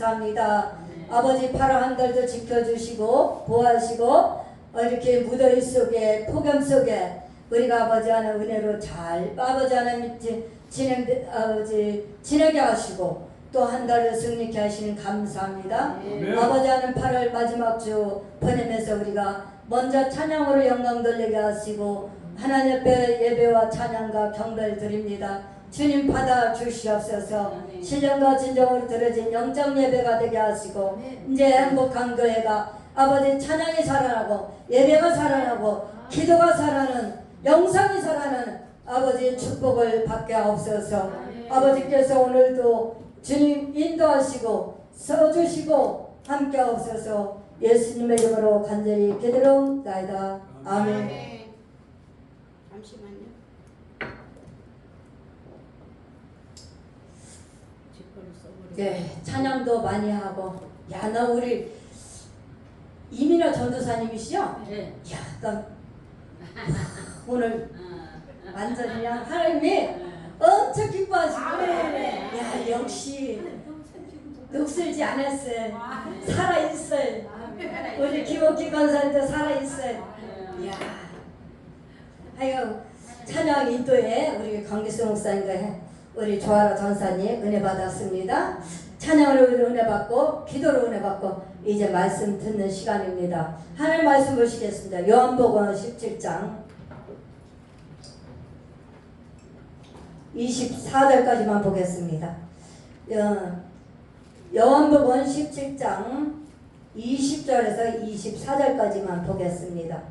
감사합니다. 아버지 파라 한 달도 지켜주시고 보호하시고 이렇게 무더위 속에 폭염 속에 우리가 아버지 하나님 은혜로 잘 아버지 하나님 지내게 하시고 또 한 달을 승리케 하시는 감사합니다. 아버지 하나님 8월 마지막 주 보내면서 우리가 먼저 찬양으로 영광 돌리게 하시고 하나님 앞에 예배와 찬양과 경배를 드립니다. 주님 받아 주시옵소서. 신령과 진정으로 드려진 영적 예배가 되게 하시고 이제 행복한 교회가 아버지 찬양이 살아나고 예배가 살아나고 기도가 살아나는 영상이 살아나는 아버지 축복을 받게 하옵소서. 아버지께서 오늘도 주님 인도하시고 서주시고 함께 하옵소서. 예수님의 이름으로 간절히 기도하옵나이다. 아멘. 잠시만요. 네, 찬양도 많이 하고. 야, 너 우리 이민아 전도사님이시죠? 네. 야, 나 오늘 완전히 그냥 하나님이 엄청 기뻐하시고. 야, 역시 녹슬지 않았어요. 살아있어요. 우리 김옥기 권사님도 살아있어요. 야, 아유, 찬양 인도에 우리 강기수 목사님과 우리 조아라 전사님 은혜 받았습니다. 찬양으로 은혜 받고 기도로 은혜 받고 이제 말씀 듣는 시간입니다. 하나님 말씀 보시겠습니다. 요한복음 17장 24절까지만 보겠습니다. 요한복음 17장 20절에서 24절까지만 보겠습니다.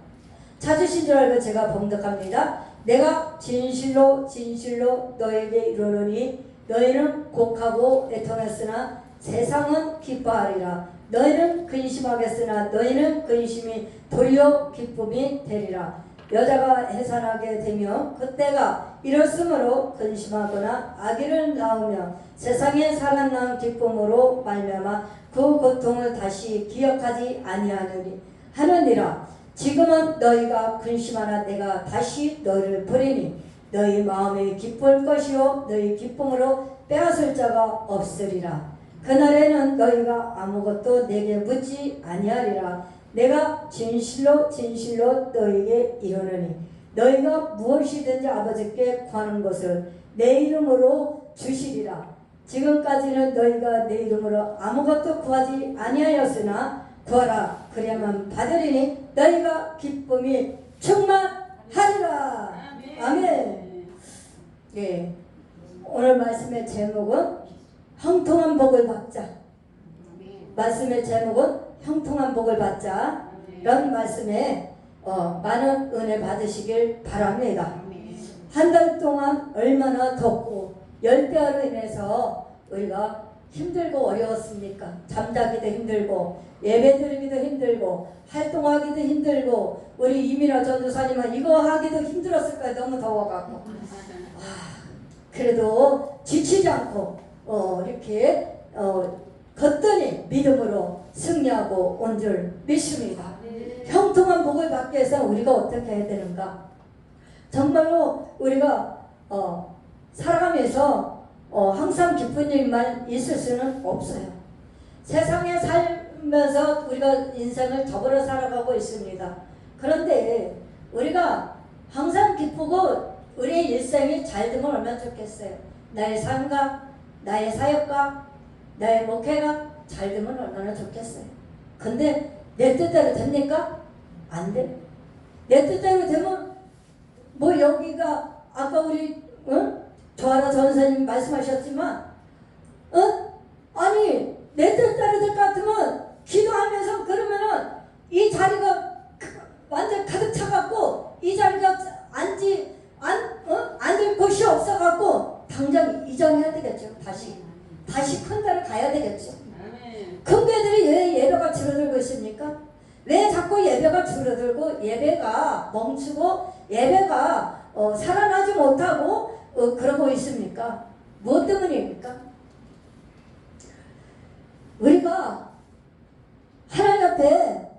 찾으신 줄 알고 제가 봉독합니다. 내가 진실로 진실로 너에게 이르노니 너희는 곡하고 애통했으나 세상은 기뻐하리라. 너희는 근심하겠으나 너희는 근심이 도리어 기쁨이 되리라. 여자가 해산하게 되며 그때가 이렇으므로 근심하거나 아기를 낳으며 세상에 살아난 기쁨으로 말미암아 그 고통을 다시 기억하지 아니하느니라. 지금은 너희가 근심하나 내가 다시 너희를 보내니 너희 마음에 기쁠 것이요 너희 기쁨으로 빼앗을 자가 없으리라. 그날에는 너희가 아무것도 내게 묻지 아니하리라. 내가 진실로 진실로 너희에게 이르노니 너희가 무엇이든지 아버지께 구하는 것을 내 이름으로 주시리라. 지금까지는 너희가 내 이름으로 아무것도 구하지 아니하였으나 구하라 그래야만 받으리니 너희가 기쁨이 충만하리라. 아멘. 예, 오늘 말씀의 제목은 형통한 복을 받자. 말씀의 제목은 형통한 복을 받자. 이런 말씀에 많은 은혜 받으시길 바랍니다. 한 달 동안 얼마나 덥고 열대야로 인해서 우리가 힘들고 어려웠습니까? 잠자기도 힘들고 예배드리기도 힘들고 활동하기도 힘들고 우리 이민아 전도사님은 이거 하기도 힘들었을 거예요. 너무 더워갖고. 그래도 지치지 않고 이렇게 걷더니 믿음으로 승리하고 온 줄 믿습니다. 형통한 복을 받기 위해서 우리가 어떻게 해야 되는가? 정말로 우리가 살아가면서 항상 기쁜 일만 있을 수는 없어요. 세상에 살면서 우리가 인생을 저버려 살아가고 있습니다. 그런데 우리가 항상 기쁘고 우리의 일생이 잘 되면 얼마나 좋겠어요. 나의 삶과 나의 사역과 나의 목회가 잘 되면 얼마나 좋겠어요. 근데 내 뜻대로 됩니까? 안 돼. 내 뜻대로 되면 뭐 여기가 아까 우리 조아라 전사님 말씀하셨지만 아니 내 뜻대로 될 것 같으면 기도하면서 그러면은 이 자리가 완전 가득 차갖고 이 자리가 앉을 곳이 없어갖고 당장 이전해야 되겠죠. 다시 큰 데를 가야 되겠죠. 큰 교회들이 왜 예배가 줄어들고 있습니까? 왜 자꾸 예배가 줄어들고 예배가 멈추고 예배가 살아나지 못하고 그러고 있습니까? 무엇 때문입니까? 우리가 하나님 앞에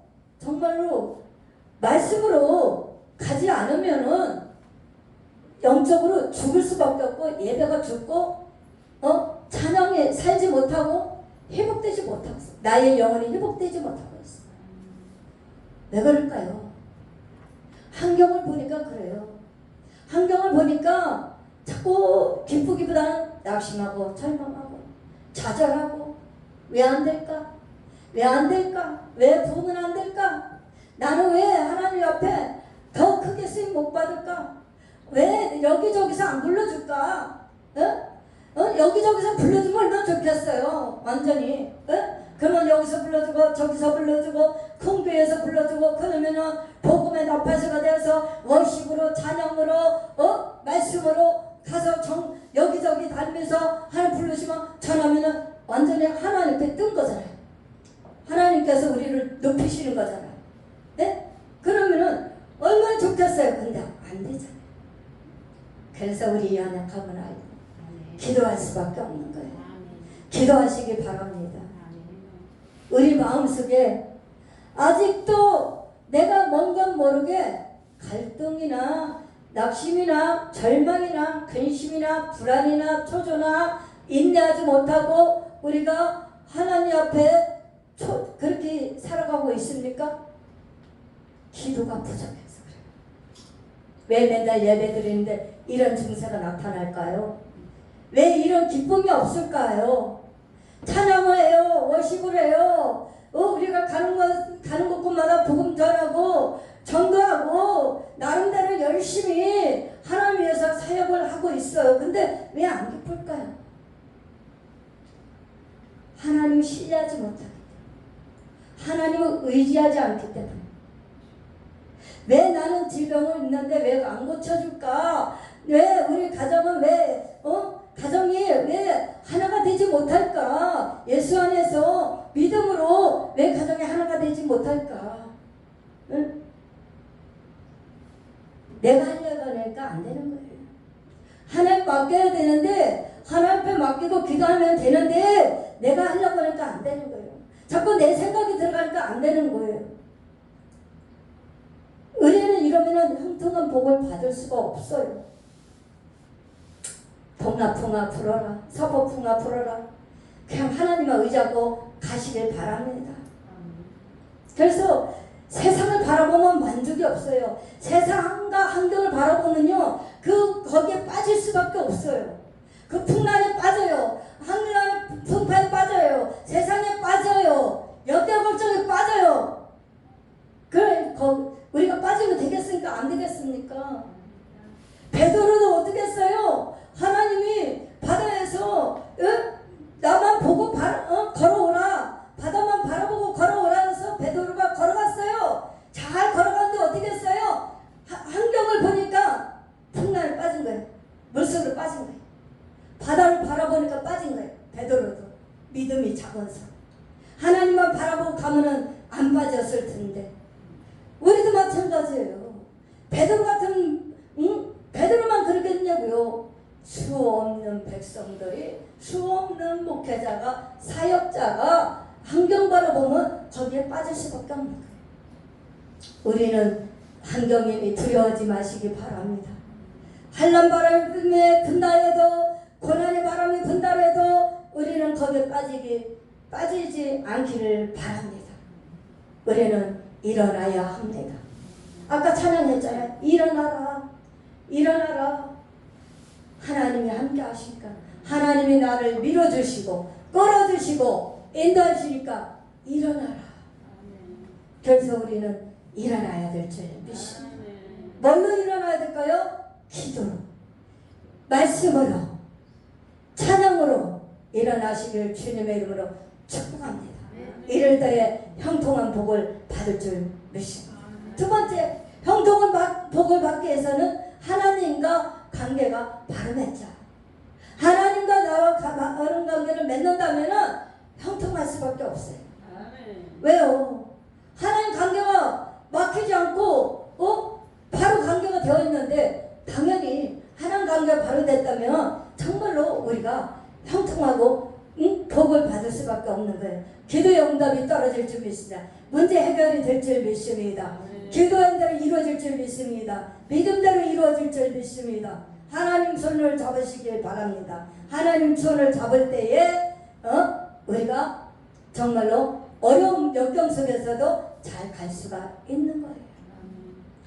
정말로 말씀으로 가지 않으면은 영적으로 죽을 수밖에 없고 예배가 죽고 찬양에 살지 못하고 회복되지 못하고 있어. 나의 영혼이 회복되지 못하고 있어. 왜 그럴까요? 환경을 보니까 그래요. 환경을 보니까 자꾸 기쁘기보다는 낙심하고 절망하고 좌절하고 왜 안 될까? 왜 안 될까? 왜 부흥은 안 될까? 나는 왜 하나님 옆에 더 크게 쓰임 못 받을까? 왜 여기저기서 안 불러줄까? 여기저기서 불러주면 얼마나 좋겠어요. 완전히. 그러면 여기서 불러주고 저기서 불러주고 큰 교회에서 불러주고 그러면은 복음의 나팔수가 되어서 월십으로 찬양으로 말씀으로 가서 여기저기 다니면서 하나님 부르시면 전하면은 완전히 하나님 앞에 뜬 거잖아요. 하나님께서 우리를 높이시는 거잖아요. 네? 그러면은 얼마나 좋겠어요. 근데 안 되잖아요. 그래서 우리 연약함을 알고 기도할 수밖에 없는 거예요. 기도하시기 바랍니다. 우리 마음속에 아직도 내가 뭔가 모르게 갈등이나 낙심이나 절망이나 근심이나 불안이나 초조나 인내하지 못하고 우리가 하나님 앞에 그렇게 살아가고 있습니까? 기도가 부족해서 그래요. 왜 맨날 예배 드리는데 이런 증세가 나타날까요? 왜 이런 기쁨이 없을까요? 찬양을 해요. 워십을 해요. 우리가 가는 곳마다 복음 전하고 전도하고 나름대로 열심히 하나님 위해서 사역을 하고 있어요. 근데 왜 안 기쁠까요? 하나님을 신뢰하지 못하기 때문에, 하나님을 의지하지 않기 때문에. 왜 나는 질병을 있는데 왜 안 고쳐줄까? 왜 우리 가정은 가정이 왜 하나가 되지 못할까? 예수 안에서 믿음으로 왜 가정이 하나가 되지 못할까? 응? 내가 하려고 하니까 안 되는 거예요. 하나님 맡겨야 되는데 하나님 앞에 맡기고 기도하면 되는데 내가 하려고 하니까 안 되는 거예요. 자꾸 내 생각이 들어가니까 안 되는 거예요. 의뢰는 이러면 형통한 복을 받을 수가 없어요. 동남풍아 불어라, 서북풍아 불어라. 그냥 하나님만 의지하고 가시길 바랍니다. 그래서 세상을 바라보면 만족이 없어요. 세상과 환경을 바라보면요, 거기에 빠질 수밖에 없어요. 그 풍랑에 빠져요. 하늘의 풍파에 빠져요. 세상에 빠져요. 역대골정에 빠져요. 그래, 우리가 빠지면 되겠습니까? 안 되겠습니까? 베드로도 어떻게 했어요? 하나님이 바다에서 나만 보고 걸어오라. 바다만 바라보고 걸어오라 해서 베드로가 걸어갔어요. 잘 걸어갔는데 어떻게 했어요? 환경을 보니까 풍랑에 빠진 거예요. 물속으로 빠진 거예요. 바다를 바라보니까 빠진 거예요. 베드로도 믿음이 작아서 하나님만 바라보고 가면은 안 빠졌을 텐데 우리도 마찬가지예요. 베드로 같은 베드로만 그러겠냐고요. 수 없는 백성들이 수 없는 목회자가 사역자가 환경 바라보면 거기에 빠질 수밖에 없는 거예요. 우리는 환경이 두려워하지 마시기 바랍니다. 한란 바람에 분다 해도 고난의 바람이 분다 해도 우리는 거기에 빠지지 않기를 바랍니다. 우리는 일어나야 합니다. 아까 찬양했잖아요. 일어나라. 일어나라. 하나님이 함께 하시니까 하나님이 나를 밀어주시고 끌어주시고 인도하시니까 일어나라. 그래서 우리는 일어나야 될 줄 믿습니다. 뭘로 일어나야 될까요? 기도로, 말씀으로, 찬양으로 일어나시길 주님의 이름으로 축복합니다. 이를 더해 형통한 복을 받을 줄 믿습니다. 두 번째, 형통한 복을 받기 위해서는 하나님과 관계가 바로 맺자. 하나님과 나와 어른 관계를 맺는다면 형통할 수밖에 없어요. 왜요? 하나님 관계가 막히지 않고 바로 관계가 되어 있는데 당연히 하나님 관계가 바로 됐다면 정말로 우리가 형통하고 복을 받을 수밖에 없는 거예요. 기도의 응답이 떨어질 줄 믿습니다. 문제 해결이 될 줄 믿습니다. 기도한 대로 이루어질 줄 믿습니다. 믿음대로 이루어질 줄 믿습니다. 하나님 손을 잡으시길 바랍니다. 하나님 손을 잡을 때에 우리가 정말로 어려운 역경 속에서도 잘 갈 수가 있는 거예요.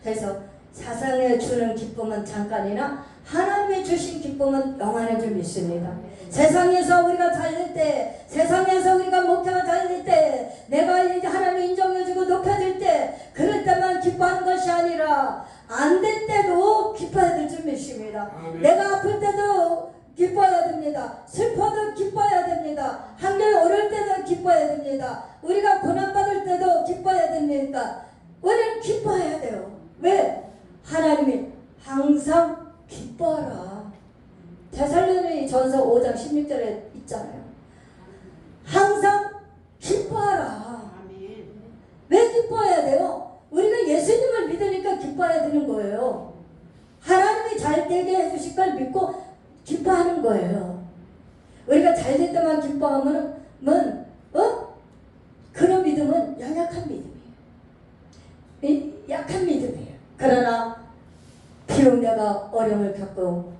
그래서 세상에 주는 기쁨은 잠깐이나 하나님이 주신 기쁨은 영원한 줄 믿습니다. 세상에서 우리가 잘 될 때, 세상에서 우리가 목표가 잘 될 때, 내가 이제 하나님이 인정해주고 높여질 때, 그럴 때만 기뻐하는 것이 아니라 안 될 때도 기뻐해야 될 줄 믿습니다. 내가 아플 때도 기뻐해야 됩니다. 슬퍼도 기뻐해야 됩니다. 환경이 어려울 때도 기뻐해야 됩니다. 우리가 고난받을 때도 기뻐해야 됩니다. 우리는 기뻐해야 돼요. 왜? 하나님이 항상 기뻐하라. 데살로니가전서 5장 16절에 있잖아요. 항상 기뻐하라. 왜 기뻐해야 돼요? 우리가 예수님을 믿으니까 기뻐해야 되는 거예요. 하나님이 잘 되게 해주실 걸 믿고 기뻐하는 거예요. 우리가 잘 될 때만 기뻐하면 그런 믿음은 연약한 믿음이에요. 약한 믿음이에요. 그러나 비록 내가 어려움을 겪고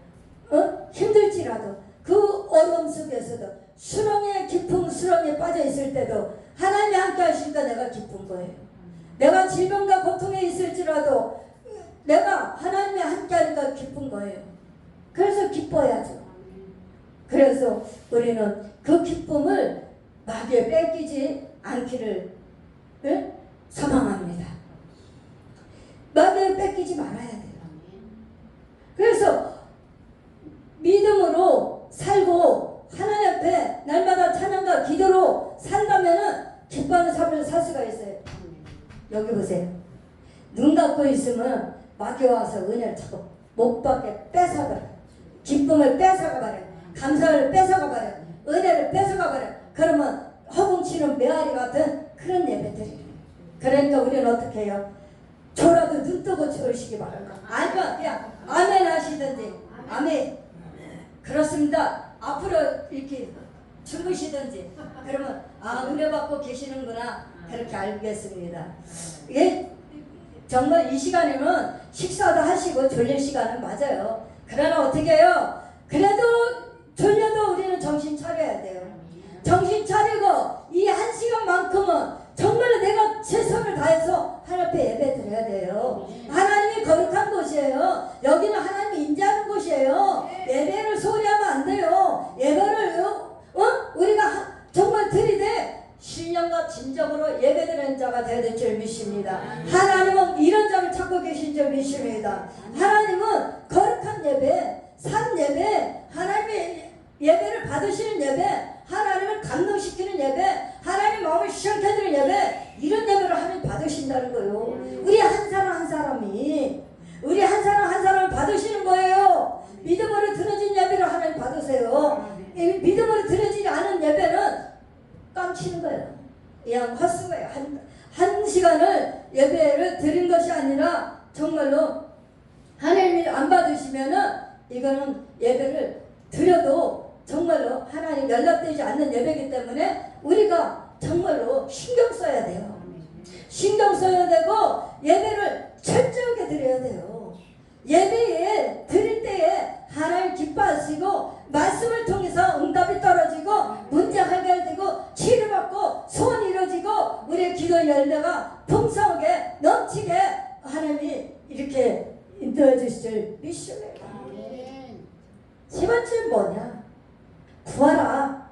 힘들지라도 그 어려움 속에서도 수렁에 깊은 수렁에 빠져 있을 때도 하나님이 함께 하시니까 내가 기쁜 거예요. 내가 질병과 고통에 있을지라도 내가 하나님이 함께 하니까 기쁜 거예요. 그래서 기뻐야죠. 그래서 우리는 그 기쁨을 마귀에 뺏기지 않기를 소망합니다. 마귀에 뺏기지 말아야 돼요. 그래서 믿음으로 살고 하나님 앞에 날마다 찬양과 기도로 산다면은 기뻐하는 삶을 살 수가 있어요. 여기 보세요. 눈 감고 있으면 마귀 와서 은혜를 자꾸 못 받게 뺏어버려. 기쁨을 뺏어가버려. 감사를 뺏어가버려. 은혜를 뺏어가버려. 그러면 허공치는 메아리 같은 그런 예배들이에요. 그러니까 우리는 어떻게 해요? 저라도 눈 뜨고 저으시기 바랍니다. 아니면 그냥 아멘 하시든지 아멘. 그렇습니다. 앞으로 이렇게 주무시든지 그러면 은혜 받고 계시는구나 그렇게 알겠습니다. 이게 정말 이 시간에는 식사도 하시고 졸릴 시간은 맞아요. 그러나 어떻게 해요? 그래도 졸려도 우리는 정신 차려야 돼요. 정신 차리고 이 한 시간만큼은 정말로 내가 최선을 다해서 하나님 앞에 예배 드려야 돼요. 하나님이 거룩한 곳이에요. 여기는 하나님이 임재하는 곳이에요. 예배를 소홀히 하면 안 돼요. 예배를 우리가 정말 드리되 신령과 진정으로 예배드리는 자가 되어야 될 줄 믿습니다. 하나님은 이런 자를 찾고 계신 줄 믿습니다. 하나님은 거룩한 예배, 산 예배, 하나님의 예배를 받으시는 예배, 하나님을 감동시키는 예배, 하나님 마음을 시원케 해주는 예배, 이런 예배를 하나님 받으신다는 거예요. 우리 한 사람 한 사람이 우리 한 사람 한 사람을 받으시는 거예요. 믿음으로 드려진 예배를 하나님 받으세요. 믿음으로 드려지지 않은 예배는 깡치는 거예요. 그냥 헛수고예요. 한 시간을 예배를 드린 것이 아니라 정말로 하나님이 안 받으시면은 이거는 예배를 드려도 정말로 하나님 연락되지 않는 예배이기 때문에 우리가 정말로 신경 써야 돼요. 신경 써야 되고 예배를 철저하게 드려야 돼요. 예배에 드릴 때에 하나님 기뻐하시고 말씀을 통해서 응답이 떨어지고 문제 해결되고 치료받고 소원이 이루어지고 우리의 기도 열매가 풍성하게 넘치게 하나님이 이렇게 인도해 주실 줄 믿습니다. 세 번째는 뭐냐? 구하라.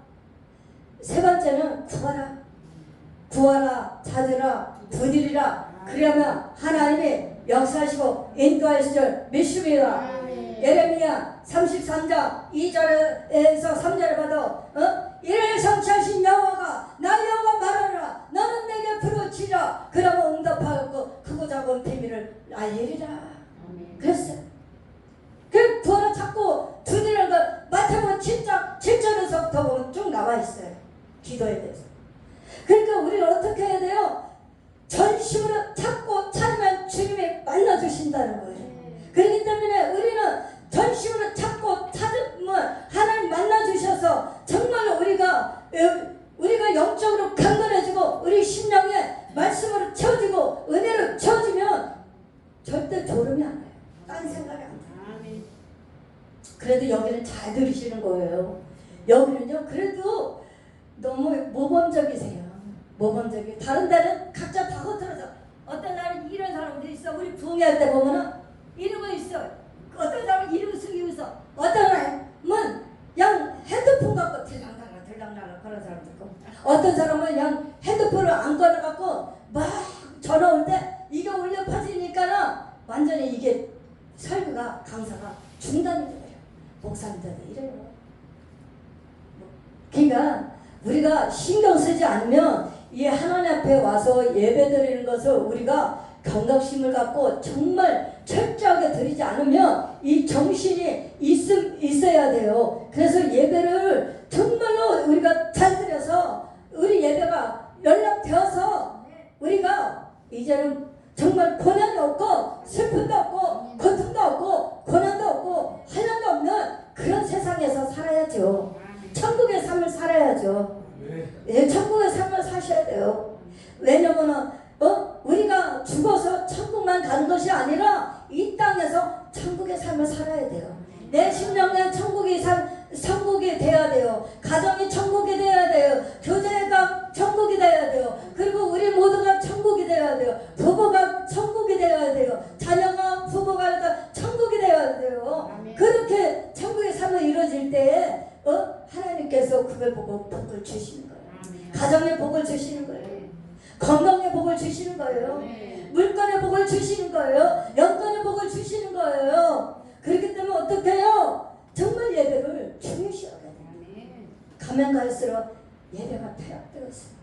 세 번째는 구하라. 구하라, 찾으라, 두드리라. 그러면 하나님이 역사하시고 인도하실 줄 믿습니다. 예레미야 33장 2절에서 3절에 봐도 이를 성취하신 여호와가 나 여호와 말하라. 너는 내게 부르짖으라. 그러면 응답하고 크고 작은 비밀을 알리리라. 그랬어요. 그 구하라 찾고 두드리는 걸 마태복음 7절에서부터 보면 쭉 나와 있어요. 기도에 대해서. 그러니까 우리는 어떻게 해야 돼요? 전심으로 찾고 찾으면 주님이 만나주신다는 거예요. 그렇기 때문에 우리는 전심으로 찾고 찾으면 하나님 만나주셔서 정말로 우리가 영적으로 강건해지고 우리 심령에 말씀으로 채워지고 은혜로 채워지면 절대 졸음이 안 나요. 딴 생각이 안 나요. 그래도 여기는 잘 들으시는 거예요. 여기는요 그래도 너무 모범적이세요. 모범적이. 다른 데는 각자 다 흩어져서 어떤 날은 이런 사람도 있어. 우리 부흥회할 때 보면은 이런 거 있어. 어떤 사람은 이름 쓰기 있어. 어떤 사람은 그냥 핸드폰 갖고 들랑달랑 그런 사람도 있고, 어떤 사람은 그냥 핸드폰을 안 꺼내갖고 막 전화 올 때 이게 울려 퍼지니까는 완전히 이게 설교가 강사가 중단이 돼요. 목사님들도 이래요. 그러니까 우리가 신경 쓰지 않으면 이 하나님 앞에 와서 예배드리는 것을 우리가 경각심을 갖고 정말 철저하게 드리지 않으면 이 정신이 있어야 돼요. 그래서 예배를 정말로 우리가 잘 드려서 우리 예배가 연락되어서 우리가 이제는 정말 고난이 없고 슬픔도 없고 고통도 없고 고난도 없고 환난도 없는 그런 세상에서 살아야죠. 천국의 삶을 살아야죠. 예, 천국의 삶을 사셔야 돼요. 왜냐면은 우리가 죽어서 천국만 가는 것이 아니라 이 땅에서 천국의 삶을 살아야 돼요. 내 심령에 천국이 돼야 돼요. 가정이 천국이 돼야 돼요. 교제가 천국이 돼야 돼요. 그리고 우리 모두가 천국이 돼야 돼요. 부부가 천국이 돼야 돼요. 자녀가 부부가 다 천국이 돼야 돼요. 그렇게 천국의 삶이 이루어질 때에 하나님께서 그걸 보고 복을 주시는 거예요. 가정의 복을 주시는 거예요. 건강의 복을 주시는 거예요. 물건의 복을 주시는 거예요. 영권의 복을 주시는 거예요. 그렇기 때문에 어떻게 해요? 정말 예배를 중요시해야 돼요. 가면 갈수록 예배가 타락되고 있어요.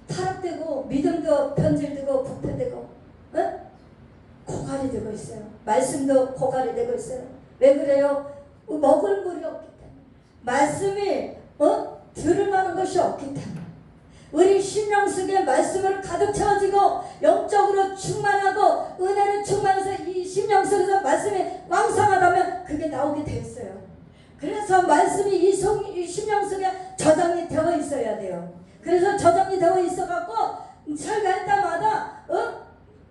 타락되고 믿음도 변질되고 부패되고 고갈이 되고 있어요. 말씀도 고갈이 되고 있어요. 왜 그래요? 먹을 물이 없기 때문에, 말씀이 들을 만한 것이 없기 때문에, 우리 심령 속에 말씀을 가득 채워지고 영적으로 충만하고 은혜를 충만해서 이 심령 속에서 말씀이 왕성하다면 그게 나오게 돼 있어요. 그래서 말씀이 이 심령 속에 저장이 되어 있어야 돼요. 그래서 저장이 되어 있어갖고 설교할 때마다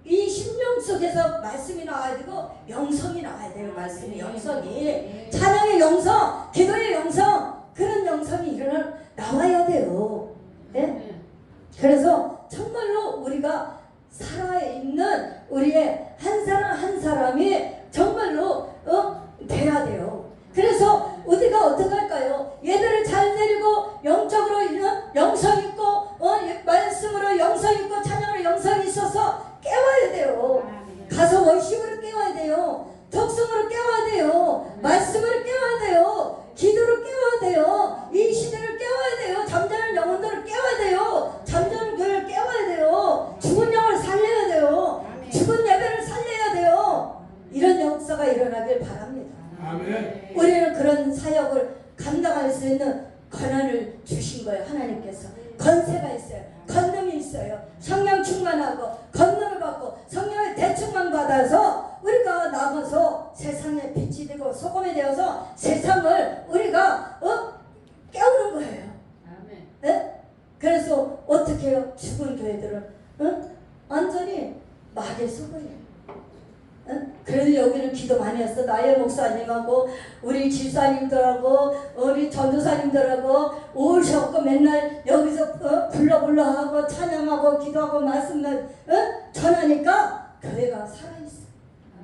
이 심령 속에서 말씀이 나와야 되고 영성이 나와야 돼요. 말씀이 영성이, 찬양의 영성, 기도의 영성, 그런 영성이 나와야 돼요. 네? 그래서 정말로 우리가 살아있는 우리의 한 사람 한 사람이 정말로 돼야 돼요. 그래서 우리가 어떻게 할까요? 예배를 잘 드리고 영적으로 영성 있고 말씀으로 영성 있고 찬양으로 영성이 있어서 깨워야 돼요. 가서 월십으로 깨워야 돼요. 독성으로 깨워야 돼요. 말씀으로 깨워야 돼요. 기도로 깨워야 돼요. 이 시대를 깨워야 돼요. 잠자는 영혼들을 깨워야 돼요. 잠자는 교회를 깨워야 돼요. 죽은 영을 살려야 돼요. 죽은 예배를 살려야 돼요. 이런 역사가 일어나길 바랍니다. 아멘. 우리는 그런 사역을 감당할 수 있는 권한을 주신 거예요. 하나님께서 권세가 있어요. 권능이 있어요. 성령 충만하고 권능을 받고 성령의 대충만 받아서 우리가 나가서 세상에 빛이 되고 소금이 되어서 세상을 우리가 깨우는 거예요. 아멘. 네? 그래서 어떻게 해요? 죽은 교회들은 완전히 막의 속을이에요. 그래도 여기는 기도 많이 했어. 나의 목사님하고 우리 집사님들하고 우리 전도사님들하고 오셔갖고 맨날 여기서 불러 하고 찬양하고 기도하고 말씀을 전하니까 교회가 살아있어.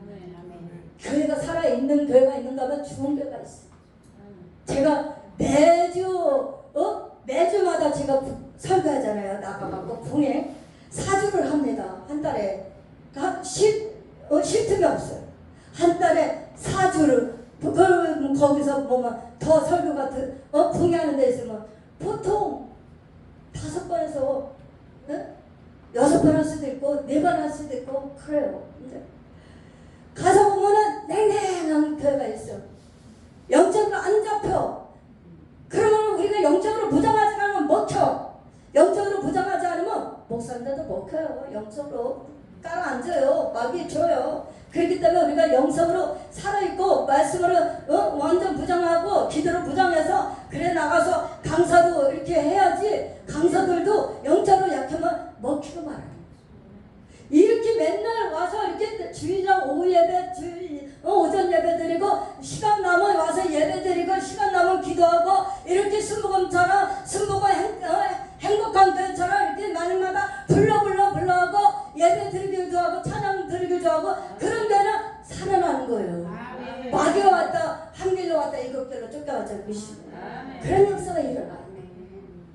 아멘. 아멘. 교회가 살아있는 교회가 있는가 하면 죽은 교회가 있어. 제가 매주마다 제가 설교하잖아요. 나가갖고 풍에 4주를 합니다. 한 달에 쉴 틈이 없어요. 한 달에 4주를 거기서 뭐만 더 설교가 풍해하는 데 있으면 보통 5번에서 6번 할 수도 있고 4번 할 수도 있고 그래요. 근데 가서 보면은 냉랭한 교회가 있어. 영적으로 안 잡혀. 그러면 우리가 영적으로 무장하지 않으면 먹혀. 영적으로 무장하지 않으면 목사님들도 먹혀요. 영적으로 깔아앉아요. 마귀 줘요. 그렇기 때문에 우리가 영성으로 살아있고 말씀으로 완전 무장하고 기도로 무장해서 그래 나가서 강사도 이렇게 해야지. 강사들도 영적으로 약하면 먹히고 말아요. 이렇게 맨날 와서 이렇게 주일날 오후 예배, 오전 예배 드리고 시간 나면 와서 예배 드리고 시간 나면 기도하고 이렇게 순복음처럼 순복음 행복 불러하고 예배 드리기도 하고 찬양 드리기도 하고 그런 데는 살아나는 거예요. 아멘. 마귀가 왔다 한 길로 왔다 일곱 길로 쫓겨왔죠. 아멘. 그런 역사가 일어나요.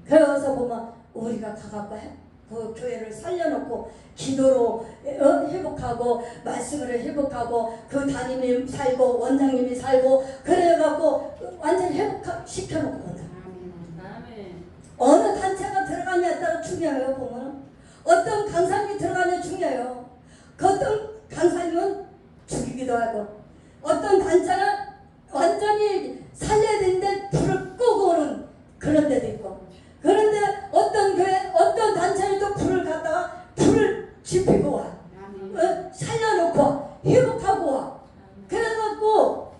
그래서 보면 우리가 가갖고 그 교회를 살려놓고 기도로 회복하고 말씀으로 회복하고 그 담임이 살고 원장님이 살고 그래갖고 완전히 회복시켜놓고 아멘. 어느 단체가 들어가냐에 따라 중요해요. 보면 어떤 강사님이 들어가냐 중요해요. 그 어떤 강사님은 죽이기도 하고 어떤 단체는 완전히 살려야 되는데 불을 끄고 오는 그런 데도 있고 그런데 어떤 교회 어떤 단체는 또 불을 갖다가 불을 지피고 와 살려놓고 와 회복하고 와 그래갖고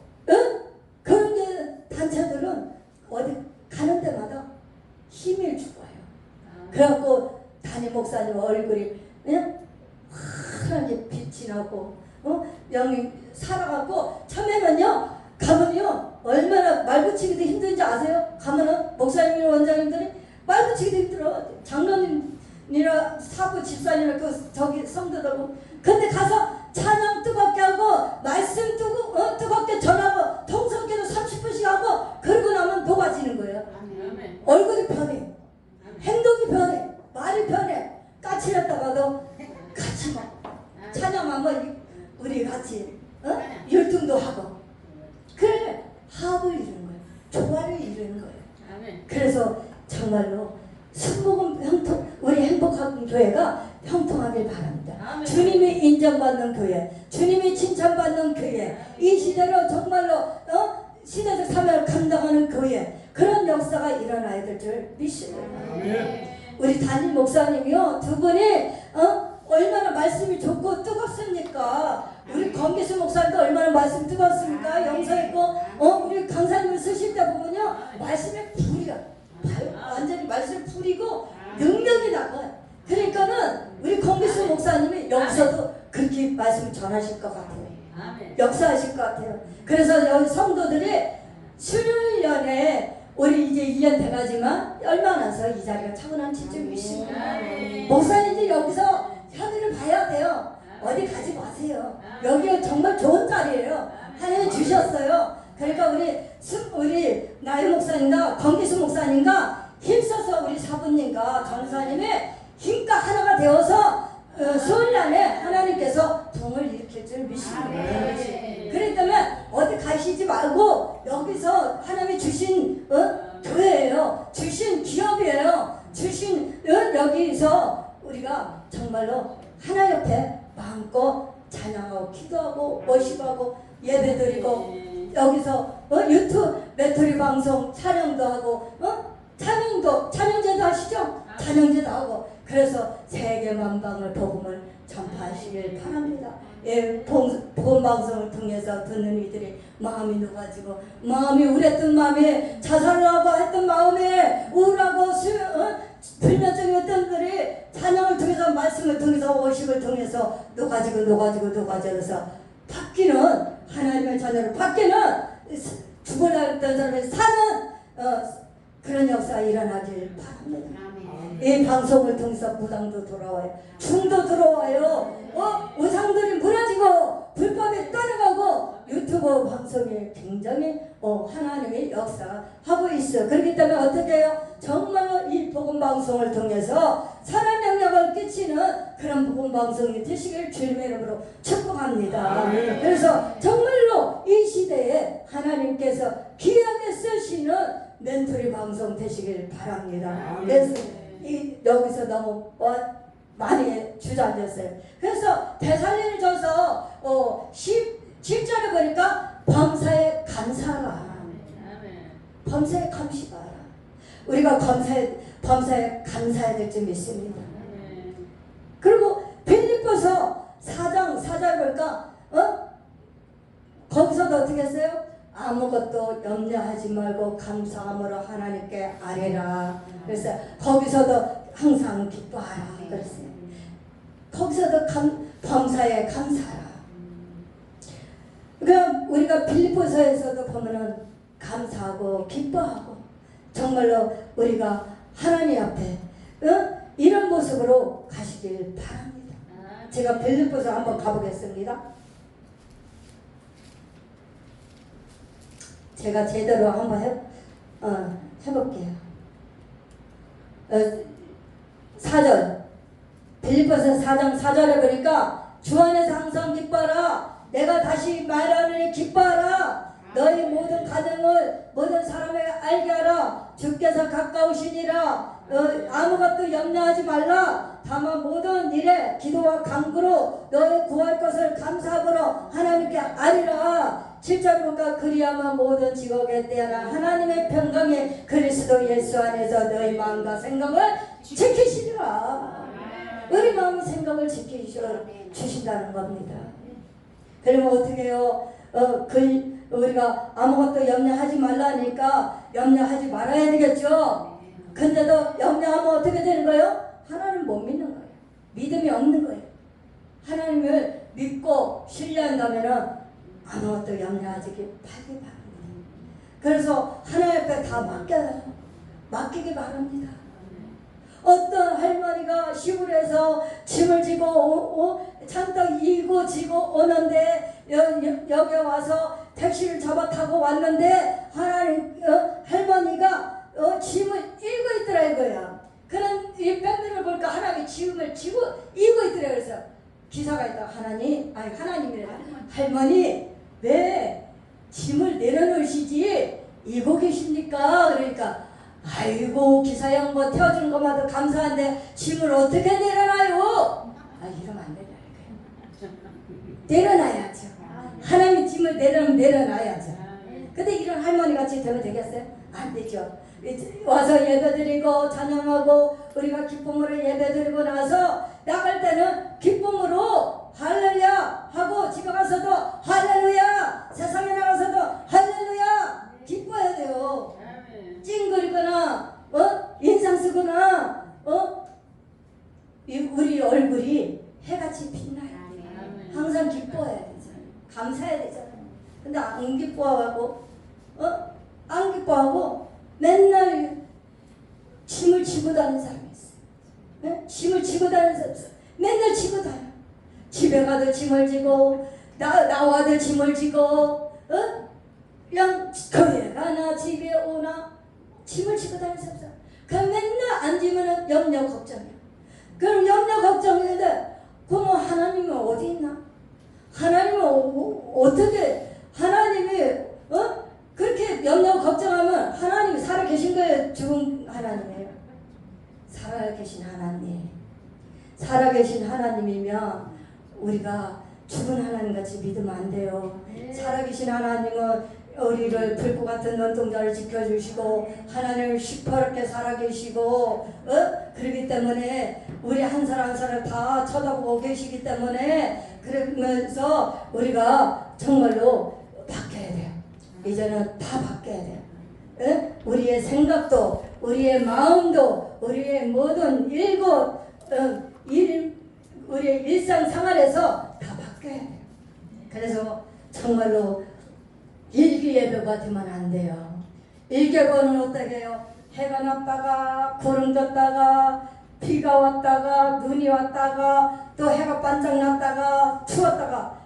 그런 게 단체들은 어디 가는 데마다 힘을 주고 와요. 그래갖고 담임 목사님 얼굴이 그냥 환하게 빛이 나고 영이 살아갖고 처음에는요 가면요 얼마나 말 붙이기도 힘든지 아세요? 가면은 목사님이나 원장님들이 말 붙이기도 힘들어. 장로님이나 사부 집사님이나 그 저기 성도들고 근데 가서 찬양 뜨겁게 하고 말씀 뜨겁게 전하고 통성기도 30분씩 하고 그러고 나면 녹아지는 거예요. 아멘. 얼굴이 변해. 행동이 변해. 말이 변해. 까칠했다가도 같이 막 찬양하면 우리 같이 열등도 하고 그래 합을 이루는 거예요. 조화를 이루는 거예요. 아멘. 그래서 정말로 순복음 형통 우리 행복한 교회가 형통하길 바랍니다. 아멘. 주님이 인정받는 교회, 주님이 칭찬받는 교회, 이 시대로 정말로 시대적 사명을 감당하는 교회 그런 역사가 일어나야 될 줄 믿습니다. 우리 담임 목사님이요 두 분이 얼마나 말씀이 좋고 뜨겁습니까? 우리 권기수 목사님도 얼마나 말씀 뜨겁습니까? 영서 있고 우리 강사님을 쓰실 때 보면요 말씀의 불이가 완전히 말씀 풀이고 능력이 나가요. 그러니까는 우리 권기수 목사님이 여기서도 그렇게 말씀을 전하실 것 같아요. 아멘. 역사하실 것 같아요. 그래서 여기 성도들이 수련연에 우리 이제 1년 돼가지만 얼마나서 이 자리가 차분한 지점이 있습니다. 목사님들 여기서 현위를 봐야 돼요. 어디 가지 마세요. 여기가 정말 좋은 자리예요. 하나님 주셨어요. 그러니까 우리 나유 목사님과 권기수 목사님과 힘써서 우리 사부님과 전사님의 힘과 하나가 되어서 수련연에 하나님께서 부흥을 일으킬 줄 믿습니다. 그렇기 때문에 어디 가시지 말고 여기서 하나님이 주신 교회예요. 주신 기업이에요. 주신 여기서 우리가 정말로 하나 옆에 마음껏 찬양하고 기도하고 워십하고 예배드리고 여기서 유튜브 메토리 방송 촬영도 하고 찬양제도 하시죠? 찬양제도 하고 그래서 세계 만방을 복음을 전파하시길 바랍니다. 예, 복음 방송을 통해서 듣는 이들이 마음이 녹아지고 마음이 우랬던 마음이 자살을 하고 했던 마음에 우울하고 불면증이었던 들이 찬양을 통해서 말씀을 통해서 워십을 통해서 녹아져서 바뀌는 하나님의 자녀로 바뀌는 죽으려고 했던 사람이 사는 그런 역사가 일어나길 바랍니다. 이 방송을 통해서 무당도 돌아와요. 중도 들어와요. 우상들이 무너지고 불법이 떠나가고 유튜브 방송에 굉장히 하나님의 역사하고 있어요. 그렇기 때문에 어떻게 해요? 정말로 이 복음 방송을 통해서 사람 영향을 끼치는 그런 복음 방송이 되시길 주님의 이름으로 축복합니다. 그래서 정말로 이 시대에 하나님께서 귀하게 쓰시는 멘토리 방송 되시길 바랍니다. 그래서 여기서 너무 많이 주저앉았어요. 그래서 대살림을 줘서 10절에 보니까 범사에 감사하라. 범사에 감시하라. 우리가 범사에 감사해야 될 줄 믿습니다. 그리고 빌립보서 4장 4절 보니까 거기서도 어떻게 했어요? 아무것도 염려하지 말고 감사함으로 하나님께 아뢰라. 그래서 거기서도 항상 기뻐하라 그랬어요. 거기서도 범사에 감사하라. 그럼 우리가 빌립보서에서도 보면은 감사하고 기뻐하고 정말로 우리가 하나님 앞에 이런 모습으로 가시길 바랍니다. 아멘. 제가 빌립보서 한번 가보겠습니다. 제가 제대로 한번 해볼게요. 4절 빌립보서 4장 4절에 보니까 주 안에서 항상 기뻐하라. 내가 다시 말하느니 기뻐하라. 너희 모든 가정을 모든 사람에게 알게 하라. 주께서 가까우시니라. 아무것도 염려하지 말라. 다만 모든 일에 기도와 간구로 너희 구할 것을 감사함으로 하나님께 아리라. 7절 보니까 그리하면 모든 직업에 대한 하나님의 평강이 그리스도 예수 안에서 너희 마음과 생각을 지키시리라. 우리 마음 생각을 지키주신다는 겁니다. 그러면 어떻게 해요? 우리가 아무것도 염려하지 말라니까 염려하지 말아야 되겠죠. 근데도 염려하면 어떻게 되는 거예요? 하나님 못 믿는 거예요. 믿음이 없는 거예요. 하나님을 믿고 신뢰한다면 아무것도 염려하지 바라기 바랍니다. 그래서 하나님 앞에 다 맡기기 바랍니다. 어떤 할머니가 시골에서 짐을 지고 잔뜩 이고 지고 오는데 여기 와서 택시를 잡아 타고 왔는데 하나님 할머니가 짐을 이고 있더라 이거야. 그런 이 백미를 보니까 하나님이 짐을 지고 이고 있더라. 그래서 기사가 있다. 하나님이라 할머니 왜 짐을 내려놓으시지 이고 계십니까? 그러니까 아이고 기사 양반 태워주는 것마다 감사한데 짐을 어떻게 내려놔요? 이러면 안 된다 이거예요. 내려놔야죠. 하나님이 짐을 내려놔야죠. 근데 이런 할머니 같이 되면 되겠어요? 안 되죠. 와서 예배드리고 찬양하고 우리가 기쁨으로 예배드리고 나서 나갈 때는 기쁨으로 할렐루야 하고 집에 가서도 할렐루야, 세상에 나가서도 할렐루야 기뻐야 돼요. 찡그리거나 인상 쓰거나 우리 얼굴이 해같이 빛나야 돼요. 항상 기뻐해야 되잖아요. 감사해야 되잖아요. 근데 안 기뻐하고 안 기뻐하고 맨날 짐을 지고 다니는 사람이 있어요. 네? 짐을 지고 다니는 사람이 있어요. 맨날 지고 다녀. 집에 가도 짐을 지고 나와도 짐을 지고 그냥 교회 가나 집에 오나 짐을 지고 다니는 사람. 그럼 맨날 앉으면 염려 걱정이야. 그럼 염려 걱정인데 그럼 하나님은 어디 있나? 하나님은 어떻게 하나님이 그렇게 염려 걱정하면 하나님이 살아계신 거예요? 죽은 하나님이에요? 살아계신 하나님. 살아계신 하나님이면 우리가 죽은 하나님 같이 믿으면 안 돼요. 살아계신 하나님은 우리를 불꽃 같은 눈동자를 지켜주시고 하나님을 시퍼렇게 살아계시고 그렇기 때문에 우리 한 사람 한 사람 다 쳐다보고 계시기 때문에 그러면서 우리가 정말로 바뀌어야 돼요. 이제는 다 바뀌어야 돼요. 우리의 생각도 우리의 마음도 우리의 모든 우리의 일상생활에서 다 바뀌어야 돼요. 그래서 정말로 일기예배가 되면 안 돼요. 일기예배는 어떻게 해요? 해가 났다가 구름 떴다가 비가 왔다가 눈이 왔다가 또 해가 반짝 났다가 추웠다가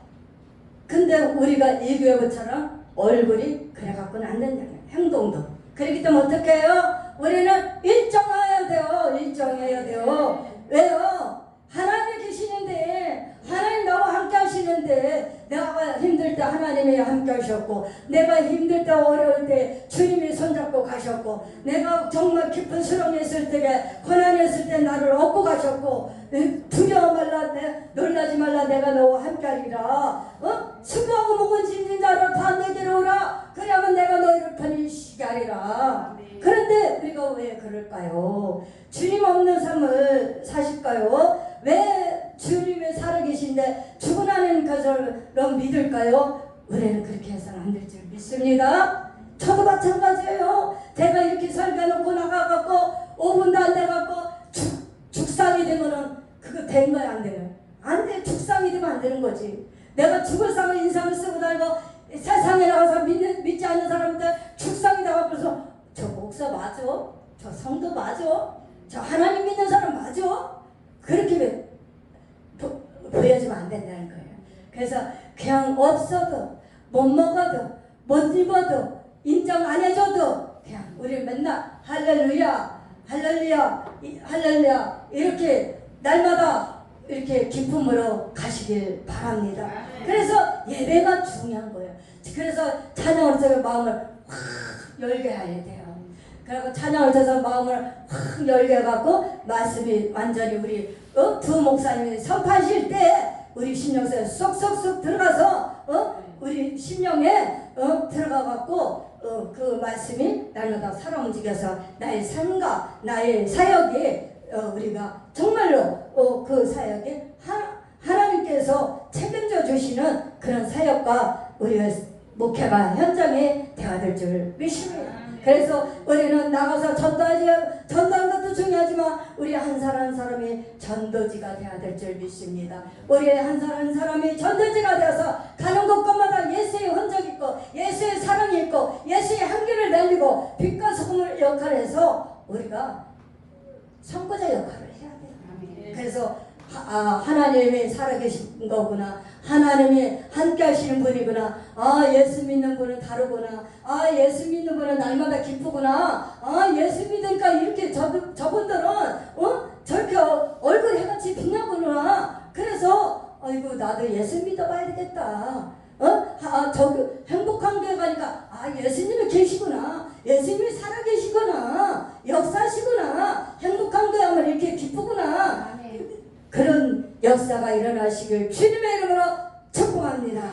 근데 우리가 일기예배처럼 얼굴이 그래갖고는 안 된다는 거예요. 행동도. 그렇기 때문에 어떻게 해요? 우리는 일정해야 돼요. 일정해야 돼요. 왜요? 하나님 계시는데 하나님 나와 함께 하시는데 내가 힘들 때 하나님이 함께 하셨고 내가 힘들 때 어려울 때 주님이 손잡고 가셨고 내가 정말 깊은 수렁에 있을 때 고난에 있을 때 나를 업고 가셨고 두려워 말라 놀라지 말라 내가 너와 함께 하리라 수고하고 목은 짐진 자로 다 내게로 오라 그러면 내가 너희를 편히 쉬게 하리라. 그런데 우리가 왜 그럴까요? 주님 없는 삶을 사실까요? 왜 주님이 살아계신데 죽은 하나님 것을 믿을까요? 우리는 그렇게 해서는 안 될 줄 믿습니다. 저도 마찬가지예요. 제가 이렇게 설교해놓고 나가갖고 5분도 안 돼갖고 죽상이 되면은 그거 된 거야 안 돼요? 안 돼. 죽상이 되면 안 되는 거지. 내가 죽을 상을 인상을 쓰고 다니고 세상에 나가서 믿지 않는 사람들 죽상이 나가고서 저 목사 맞아? 저 성도 맞아? 저 하나님 믿는 사람 맞아? 그렇게 보여주면 안 된다는 거예요. 그래서 그냥 없어도 못 먹어도 못 입어도 인정 안 해줘도 그냥 우리 맨날 할렐루야 할렐루야 할렐루야 이렇게 날마다 이렇게 기쁨으로 가시길 바랍니다. 그래서 예배가 중요한 거예요. 그래서 찬양을 통해 마음을 확 열게 해야 돼요. 그리고 찬양을 통해서 마음을 확 열게 해갖고 말씀이 완전히 우리 두 목사님이 선포하실 때 우리 심령에 쏙쏙쏙 들어가서 우리 심령에 들어가갖고 그 말씀이 날마다 살아 움직여서 나의 삶과 나의 사역이 우리가 정말로 그 사역이 하나님께서 책임져 주시는 그런 사역과 우리의 목회가 현장에 되어야 줄 믿습니다. 그래서 우리는 나가서 전도하는 것도 중요하지만 우리 한 사람 한 사람이 전도지가 되어야 될 줄 믿습니다. 우리 한 사람 한 사람이 전도지가 되어서 가는 곳곳마다 예수의 흔적이 있고 예수의 사랑이 있고 예수의 향기를 날리고 빛과 소금을 역할해서 우리가 선구자 역할을 해야 돼요. 그래서 하나님이 살아계신 거구나. 하나님이 함께 하시는 분이구나. 예수 믿는 분은 다르구나. 예수 믿는 분은 날마다 기쁘구나. 예수 믿으니까 이렇게 저분들은 저렇게 얼굴 해같이 빛나구나. 그래서 아이고 나도 예수 믿어봐야 되겠다. 저기 행복한 교회 가니까 예수님이 계시구나. 예수님이 살아계시구나. 역사하시구나. 행복한 교회 하면 이렇게 기쁘구나. 그런 역사가 일어나시길 주님의 이름으로 축복합니다.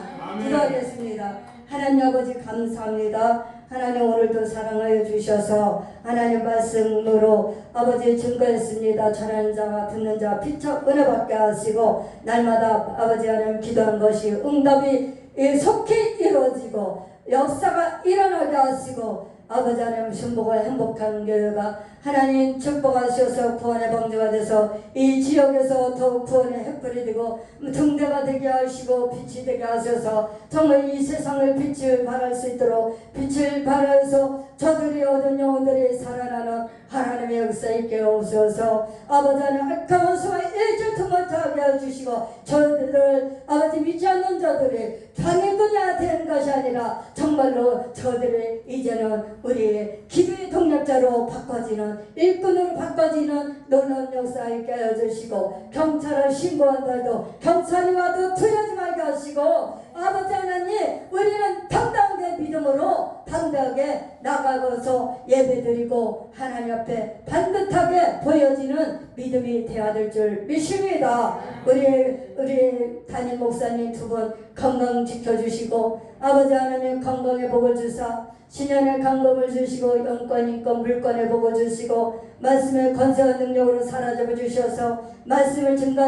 기도하겠습니다. 하나님 아버지 감사합니다. 하나님 오늘도 사랑하여 주셔서 하나님 말씀으로 아버지 증거했습니다. 전하는 자와 듣는 자 피차 은혜 받게 하시고 날마다 아버지 하나님 기도한 것이 응답이 속히 이루어지고 역사가 일어나게 하시고 아버지 하나님 순복과 행복한 교회가 하나님 축복하셔서 구원의 방주가 돼서 이 지역에서 더욱 구원의 햇불이 되고 등대가 되게 하시고 빛이 되게 하셔서 정말 이 세상을 빛을 발할 수 있도록 빛을 발하여서 저들이 얻은 영혼들이 살아나는 하나님의 역사 있게 하옵소서. 아버지 하나님 악한 수와 일절도 못하게 해주시고 저들을 아버지 믿지 않는 자들이 방해꾼이 되는 것이 아니라 정말로 저들이 이제는 우리의 기도의 동력자로 바꿔지는 일꾼으로 바꿔지는 놀라운 역사 있게 해주시고 경찰을 신고한다 해도 경찰이 와도 두려지 말게 하시고 아버지 하나님 우리는 당당하게 믿음으로 당당하게 나가서 예배드리고 하나님 앞에 반듯하게 보여지는 믿음이 되어야 될 줄 믿습니다. 우리 담임 목사님 두 분 건강 지켜주시고 아버지 하나님 건강의 복을 주사 신년의 강건을 주시고 영권 인권 물권의 복을 주시고 말씀의 권세와 능력으로 사라져 주셔서 말씀을 증가